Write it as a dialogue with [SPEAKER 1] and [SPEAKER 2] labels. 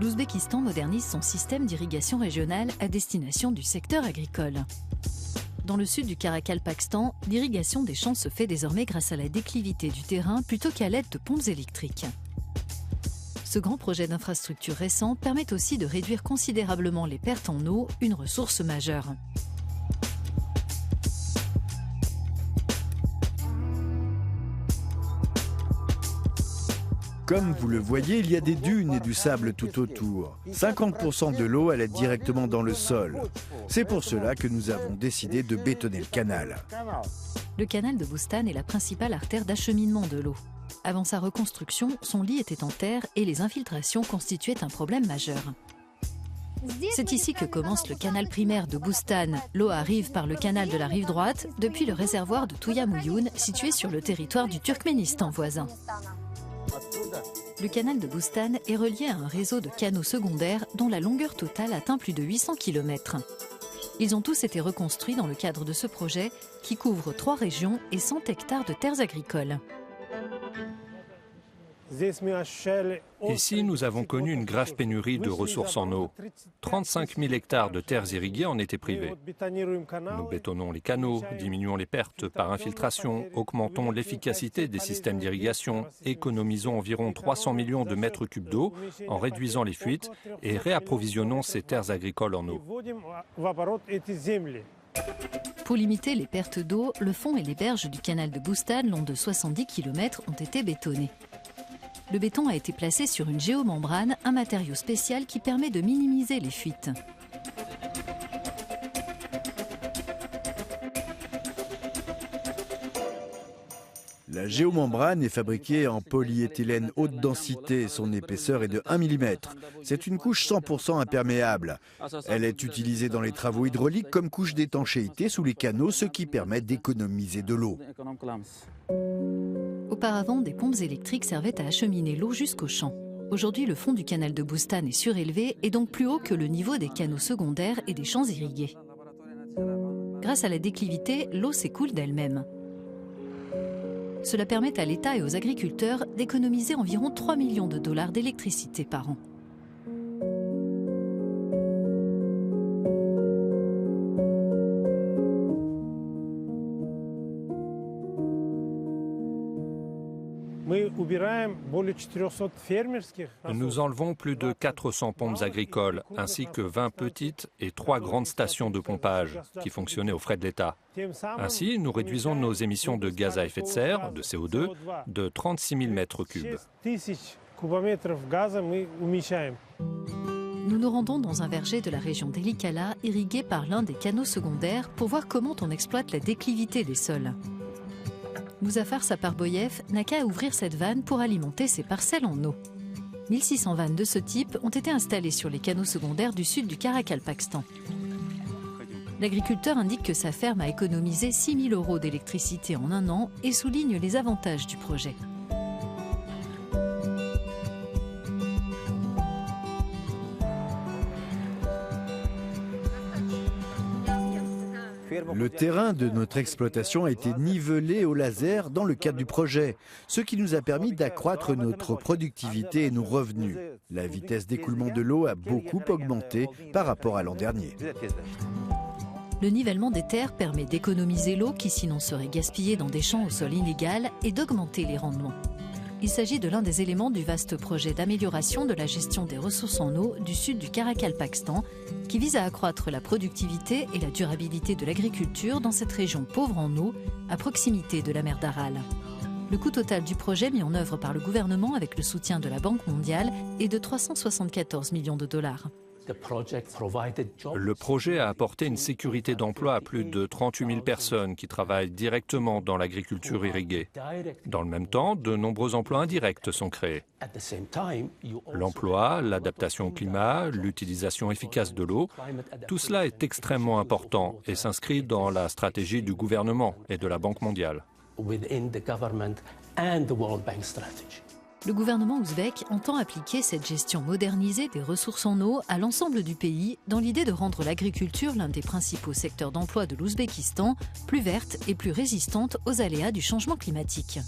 [SPEAKER 1] L'Ouzbékistan modernise son système d'irrigation régionale à destination du secteur agricole. Dans le sud du Karakalpakstan, l'irrigation des champs se fait désormais grâce à la déclivité du terrain plutôt qu'à l'aide de pompes électriques. Ce grand projet d'infrastructure récent permet aussi de réduire considérablement les pertes en eau, une ressource majeure.
[SPEAKER 2] Comme vous le voyez, il y a des dunes et du sable tout autour. 50% de l'eau allait directement dans le sol. C'est pour cela que nous avons décidé de bétonner le canal.
[SPEAKER 1] Le canal de Boustan est la principale artère d'acheminement de l'eau. Avant sa reconstruction, son lit était en terre et les infiltrations constituaient un problème majeur. C'est ici que commence le canal primaire de Boustan. L'eau arrive par le canal de la rive droite, depuis le réservoir de Tuyamuyoun, situé sur le territoire du Turkménistan voisin. Le canal de Boustan est relié à un réseau de canaux secondaires dont la longueur totale atteint plus de 800 km. Ils ont tous été reconstruits dans le cadre de ce projet qui couvre 3 régions et 100 hectares de terres agricoles.
[SPEAKER 3] Ici, nous avons connu une grave pénurie de ressources en eau. 35 000 hectares de terres irriguées en étaient privés. Nous bétonnons les canaux, diminuons les pertes par infiltration, augmentons l'efficacité des systèmes d'irrigation, économisons environ 300 millions de mètres cubes d'eau en réduisant les fuites et réapprovisionnons ces terres agricoles en eau.
[SPEAKER 1] Pour limiter les pertes d'eau, le fond et les berges du canal de Boustan, long de 70 km, ont été bétonnés. Le béton a été placé sur une géomembrane, un matériau spécial qui permet de minimiser les fuites.
[SPEAKER 2] La géomembrane est fabriquée en polyéthylène haute densité. Son épaisseur est de 1 mm. C'est une couche 100% imperméable. Elle est utilisée dans les travaux hydrauliques comme couche d'étanchéité sous les canaux, ce qui permet d'économiser de l'eau.
[SPEAKER 1] Auparavant, des pompes électriques servaient à acheminer l'eau jusqu'aux champs. Aujourd'hui, le fond du canal de Boustan est surélevé et donc plus haut que le niveau des canaux secondaires et des champs irrigués. Grâce à la déclivité, l'eau s'écoule d'elle-même. Cela permet à l'État et aux agriculteurs d'économiser environ 3 millions de dollars d'électricité par an.
[SPEAKER 3] Nous enlevons plus de 400 pompes agricoles, ainsi que 20 petites et 3 grandes stations de pompage qui fonctionnaient aux frais de l'État. Ainsi, nous réduisons nos émissions de gaz à effet de serre, de CO2, de 36 000 mètres cubes.
[SPEAKER 1] Nous nous rendons dans un verger de la région d'Elikala, irrigué par l'un des canaux secondaires, pour voir comment on exploite la déclivité des sols. Muzaffar Saparboyev n'a qu'à ouvrir cette vanne pour alimenter ses parcelles en eau. 1600 vannes de ce type ont été installées sur les canaux secondaires du sud du Karakalpakstan. L'agriculteur indique que sa ferme a économisé 6 000 € d'électricité en un an et souligne les avantages du projet.
[SPEAKER 2] Le terrain de notre exploitation a été nivelé au laser dans le cadre du projet, ce qui nous a permis d'accroître notre productivité et nos revenus. La vitesse d'écoulement de l'eau a beaucoup augmenté par rapport à l'an dernier.
[SPEAKER 1] Le nivellement des terres permet d'économiser l'eau qui sinon serait gaspillée dans des champs au sol illégal et d'augmenter les rendements. Il s'agit de l'un des éléments du vaste projet d'amélioration de la gestion des ressources en eau du sud du Karakalpakstan qui vise à accroître la productivité et la durabilité de l'agriculture dans cette région pauvre en eau, à proximité de la mer d'Aral. Le coût total du projet mis en œuvre par le gouvernement avec le soutien de la Banque mondiale est de 374 millions de dollars.
[SPEAKER 3] Le projet a apporté une sécurité d'emploi à plus de 38 000 personnes qui travaillent directement dans l'agriculture irriguée. Dans le même temps, de nombreux emplois indirects sont créés. L'emploi, l'adaptation au climat, l'utilisation efficace de l'eau, tout cela est extrêmement important et s'inscrit dans la stratégie du gouvernement et de la Banque mondiale.
[SPEAKER 1] Le gouvernement ouzbek entend appliquer cette gestion modernisée des ressources en eau à l'ensemble du pays dans l'idée de rendre l'agriculture l'un des principaux secteurs d'emploi de l'Ouzbékistan, plus verte et plus résistante aux aléas du changement climatique.